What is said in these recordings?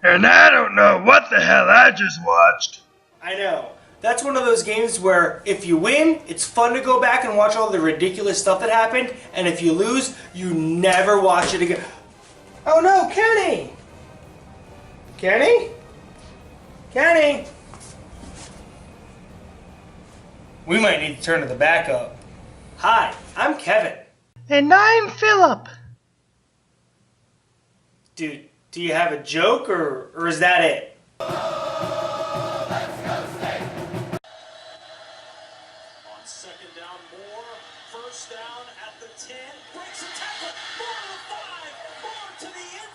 And I don't know what the hell I just watched. I know. That's one of those games where if you win, it's fun to go back and watch all the ridiculous stuff that happened, and if you lose, you never watch it again. Oh no, Kenny! Kenny? Kenny? We might need to turn to the backup. Hi, I'm Kevin. And I'm Philip. Do you have a joke, or is that it? On second down, Moore. First down at the 10. Breaks a tackle. Moore to the 5. Moore to the end.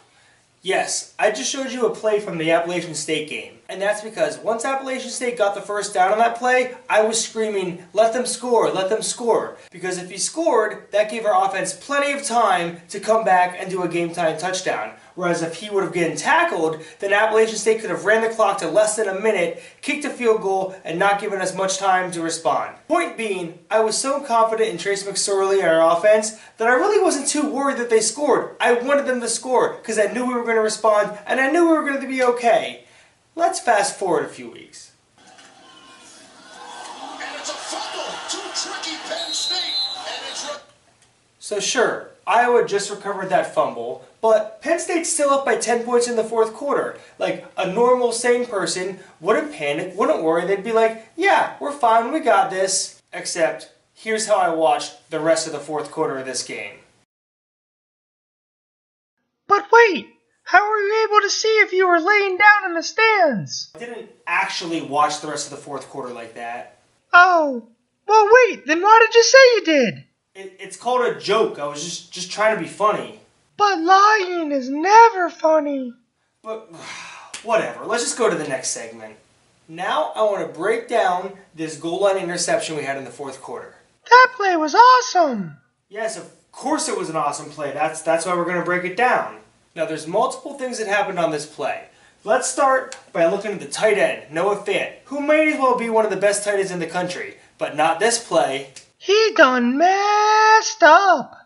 Yes, I just showed you a play from the Appalachian State game. And that's because once Appalachian State got the first down on that play, I was screaming, let them score, let them score. Because if he scored, that gave our offense plenty of time to come back and do a game-time touchdown. Whereas if he would have gotten tackled, then Appalachian State could have ran the clock to less than a minute, kicked a field goal, and not given us much time to respond. Point being, I was so confident in Trace McSorley and our offense that I really wasn't too worried that they scored. I wanted them to score because I knew we were going to respond and I knew we were going to be okay. Let's fast forward a few weeks. And it's a fumble to tricky Penn State. And it's So sure, Iowa just recovered that fumble, but Penn State's still up by 10 points in the fourth quarter. Like, a normal, sane person wouldn't panic, wouldn't worry. They'd be like, yeah, we're fine, we got this. Except, here's how I watched the rest of the fourth quarter of this game. But wait, how were you able to see if you were laying down in the stands? I didn't actually watch the rest of the fourth quarter like that. Oh, well wait, then why did you say you did? It's called a joke. I was just trying to be funny. But lying is never funny. But whatever, let's just go to the next segment. Now I want to break down this goal line interception we had in the fourth quarter. That play was awesome. Yes, of course it was an awesome play. That's why we're going to break it down. Now there's multiple things that happened on this play. Let's start by looking at the tight end, Noah Fant, who may as well be one of the best tight ends in the country. But not this play. He done messed up.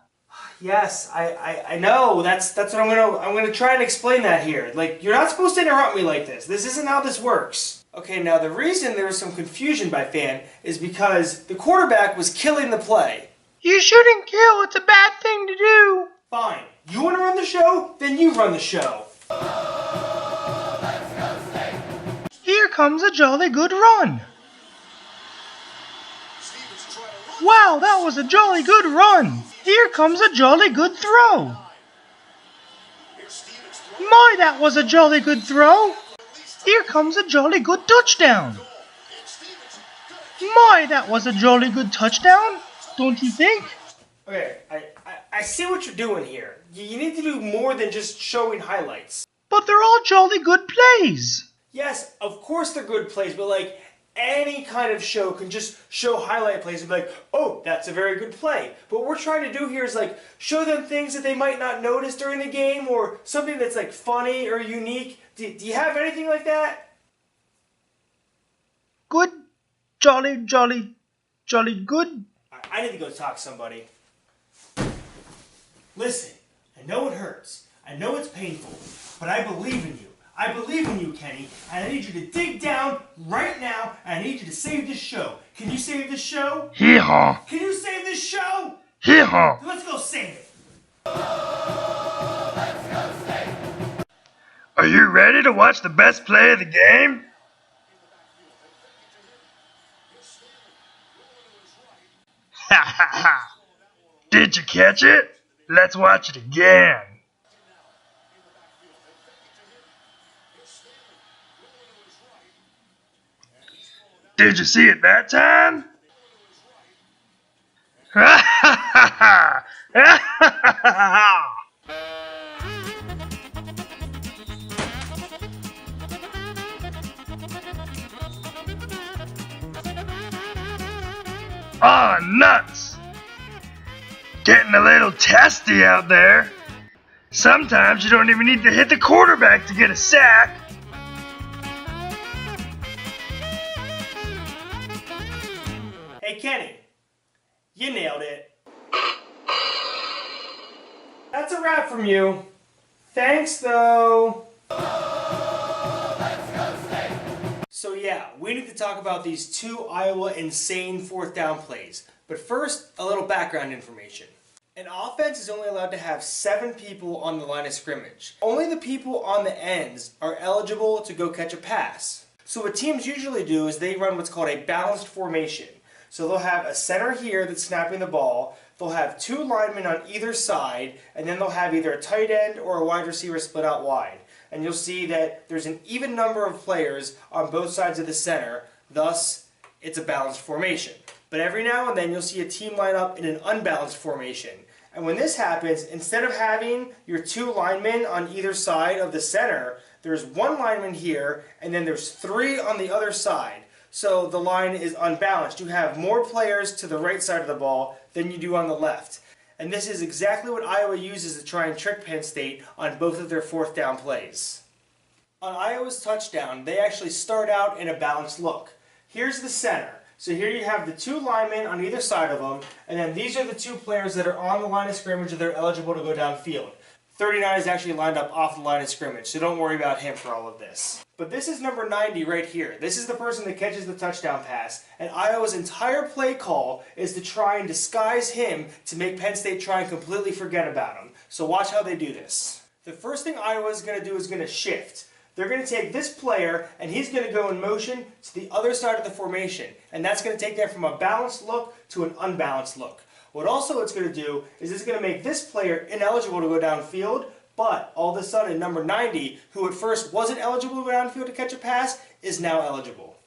Yes, I know. That's what I'm gonna try and explain that here. Like, you're not supposed to interrupt me like this. This isn't how this works. Okay, now the reason there was some confusion by Fan is because the quarterback was killing the play. You shouldn't kill. It's a bad thing to do. Fine. You want to run the show? Then you run the show. Here comes a jolly good run. Wow, that was a jolly good run. Here comes a jolly good throw. My, that was a jolly good throw. Here comes a jolly good touchdown. My, that was a jolly good touchdown. Don't you think? Okay, I see what you're doing here. You need to do more than just showing highlights. But they're all jolly good plays. Yes, of course they're good plays, but like any kind of show can just show highlight plays and be like, oh, that's a very good play. But what we're trying to do here is like show them things that they might not notice during the game or something that's like funny or unique. Do you have anything like that? Good, jolly good. I need to go talk to somebody. Listen, I know it hurts. I know it's painful, but I believe in you. I believe in you, Kenny, and I need you to dig down right now, and I need you to save this show. Can you save this show? Hee-haw. Can you save this show? Hee-haw. Let's go save it. Are you ready to watch the best play of the game? Ha ha ha! Did you catch it? Let's watch it again. Did you see it that time? Ha ha ha ha! Ha ha ha ha! Aw, nuts! Getting a little testy out there. Sometimes you don't even need to hit the quarterback to get a sack. Hey, Kenny, you nailed it. That's a wrap from you. Thanks, though. So yeah, we need to talk about these two Iowa insane fourth down plays. But first, a little background information. An offense is only allowed to have 7 people on the line of scrimmage. Only the people on the ends are eligible to go catch a pass. So what teams usually do is they run what's called a balanced formation. So they'll have a center here that's snapping the ball, they'll have 2 linemen on either side, and then they'll have either a tight end or a wide receiver split out wide. And you'll see that there's an even number of players on both sides of the center, thus it's a balanced formation. But every now and then you'll see a team line up in an unbalanced formation. And when this happens, instead of having your 2 linemen on either side of the center, there's 1 lineman here, and then there's 3 on the other side. So the line is unbalanced. You have more players to the right side of the ball than you do on the left. And this is exactly what Iowa uses to try and trick Penn State on both of their fourth down plays. On Iowa's touchdown, they actually start out in a balanced look. Here's the center. So here you have the 2 linemen on either side of them, and then these are the 2 players that are on the line of scrimmage that are eligible to go downfield. 39 is actually lined up off the line of scrimmage, so don't worry about him for all of this. But this is number 90 right here. This is the person that catches the touchdown pass, and Iowa's entire play call is to try and disguise him to make Penn State try and completely forget about him. So watch how they do this. The first thing Iowa's going to do is going to shift. They're going to take this player, and he's going to go in motion to the other side of the formation, and that's going to take them from a balanced look to an unbalanced look. What also it's going to do is it's going to make this player ineligible to go downfield, but all of a sudden number 90, who at first wasn't eligible to go downfield to catch a pass, is now eligible.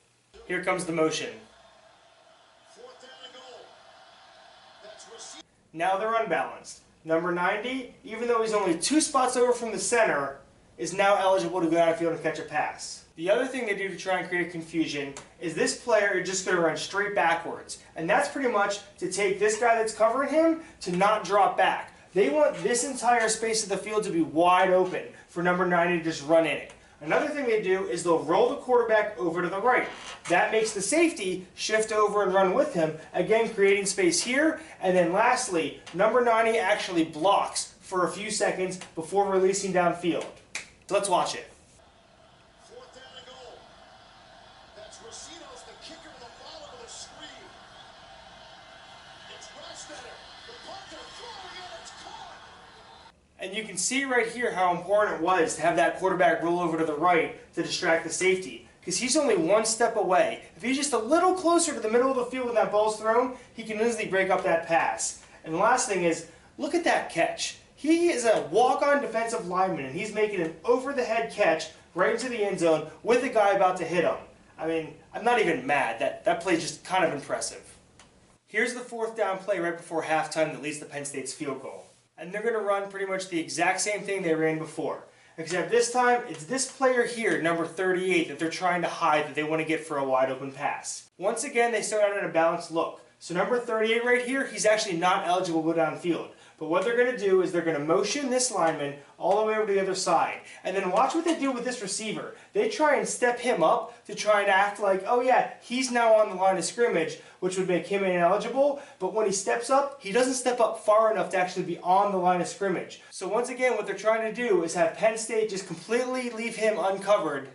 Here comes the motion. Now they're unbalanced. Number 90, even though he's only 2 spots over from the center, is now eligible to go downfield and catch a pass. The other thing they do to try and create confusion is this player is just going to run straight backwards. And that's pretty much to take this guy that's covering him to not drop back. They want this entire space of the field to be wide open for number 90 to just run in it. Another thing they do is they'll roll the quarterback over to the right. That makes the safety shift over and run with him, again creating space here. And then lastly, number 90 actually blocks for a few seconds before releasing downfield. So let's watch it. And you can see right here how important it was to have that quarterback roll over to the right to distract the safety. Because he's only 1 step away. If he's just a little closer to the middle of the field when that ball's thrown, he can easily break up that pass. And the last thing is, look at that catch. He is a walk-on defensive lineman, and he's making an over-the-head catch right into the end zone with a guy about to hit him. I mean, I'm not even mad. That play is just kind of impressive. Here's the fourth down play right before halftime that leads to Penn State's field goal. And they're going to run pretty much the exact same thing they ran before. Except this time, it's this player here, number 38, that they're trying to hide that they want to get for a wide open pass. Once again, they start out in a balanced look. So number 38 right here, he's actually not eligible to go downfield. But what they're going to do is they're going to motion this lineman all the way over to the other side. And then watch what they do with this receiver. They try and step him up to try and act like, oh yeah, he's now on the line of scrimmage, which would make him ineligible. But when he steps up, he doesn't step up far enough to actually be on the line of scrimmage. So once again, what they're trying to do is have Penn State just completely leave him uncovered.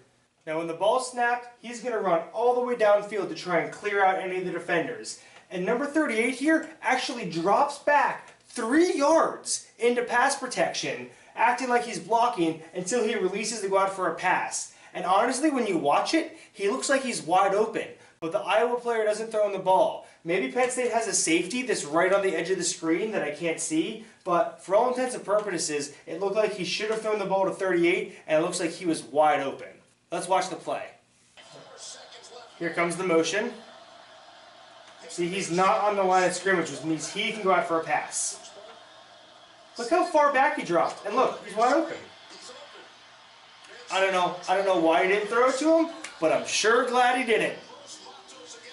Now when the ball snapped, he's going to run all the way downfield to try and clear out any of the defenders. And number 38 here actually drops back 3 yards into pass protection, acting like he's blocking until he releases to go out for a pass. And honestly, when you watch it, he looks like he's wide open. But the Iowa player doesn't throw in the ball. Maybe Penn State has a safety that's right on the edge of the screen that I can't see, but for all intents and purposes, it looked like he should have thrown the ball to 38, and it looks like he was wide open. Let's watch the play. Here comes the motion. See, he's not on the line of scrimmage, which means he can go out for a pass. Look how far back he dropped, and look, he's wide open. I don't know why he didn't throw it to him, but I'm sure glad he didn't.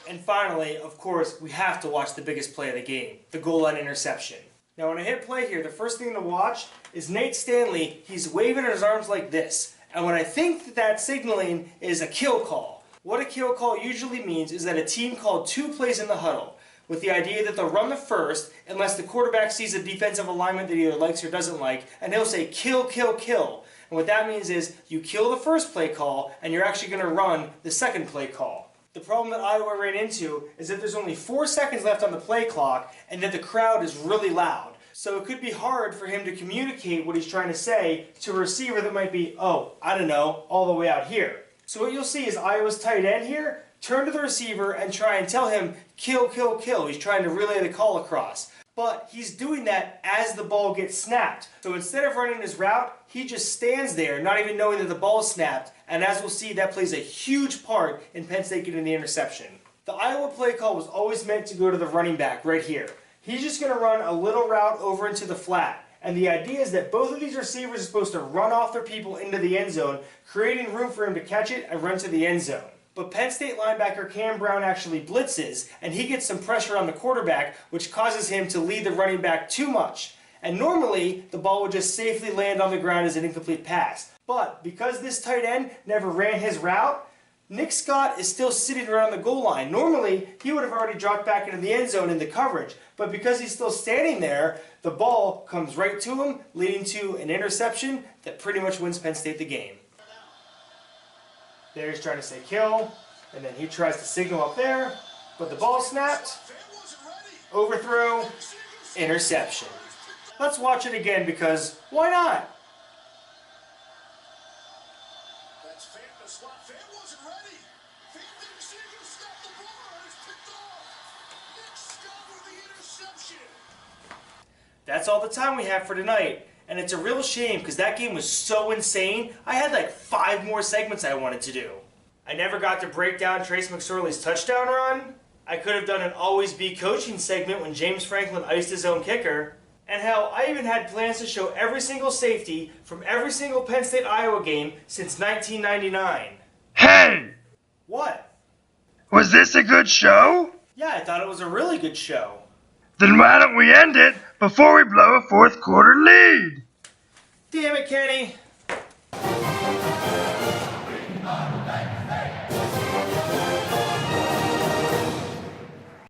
And finally, of course, we have to watch the biggest play of the game, the goal line interception. Now when I hit play here, the first thing to watch is Nate Stanley. He's waving his arms like this. And what I think that that's signaling is a kill call. What a kill call usually means is that a team called 2 plays in the huddle, with the idea that they'll run the first unless the quarterback sees a defensive alignment that he either likes or doesn't like, and he'll say kill, kill, kill. And And what that means is you kill the first play call and you're actually going to run the second play call. The problem that Iowa ran into is that there's only 4 seconds left on the play clock and that the crowd is really loud. So it could be hard for him to communicate what he's trying to say to a receiver that might be, oh, I don't know, all the way out here. So what you'll see is Iowa's tight end here turn to the receiver and try and tell him, kill, kill, kill. He's trying to relay the call across. But he's doing that as the ball gets snapped. So instead of running his route, he just stands there, not even knowing that the ball snapped. And as we'll see, that plays a huge part in Penn State getting the interception. The Iowa play call was always meant to go to the running back right here. He's just going to run a little route over into the flat. And the idea is that both of these receivers are supposed to run off their people into the end zone, creating room for him to catch it and run to the end zone. But Penn State linebacker Cam Brown actually blitzes, and he gets some pressure on the quarterback, which causes him to lead the running back too much. And normally, the ball would just safely land on the ground as an incomplete pass. But because this tight end never ran his route, Nick Scott is still sitting around the goal line. Normally, he would have already dropped back into the end zone in the coverage. But because he's still standing there, the ball comes right to him, leading to an interception that pretty much wins Penn State the game. There he's trying to say kill, and then he tries to signal up there, but the ball snapped, overthrow, interception. Let's watch it again because why not? That's Fan to slot. Fan wasn't ready. Fan didn't see who snapped the ball and it's picked off. Nick Scott with the interception. That's all the time we have for tonight. And it's a real shame because that game was so insane. I had like 5 more segments I wanted to do. I never got to break down Trace McSorley's touchdown run. I could have done an Always Be Coaching segment when James Franklin iced his own kicker. And hell, I even had plans to show every single safety from every single Penn State-Iowa game since 1999. Hey! What? Was this a good show? Yeah, I thought it was a really good show. Then why don't we end it before we blow a fourth quarter lead? Damn it, Kenny.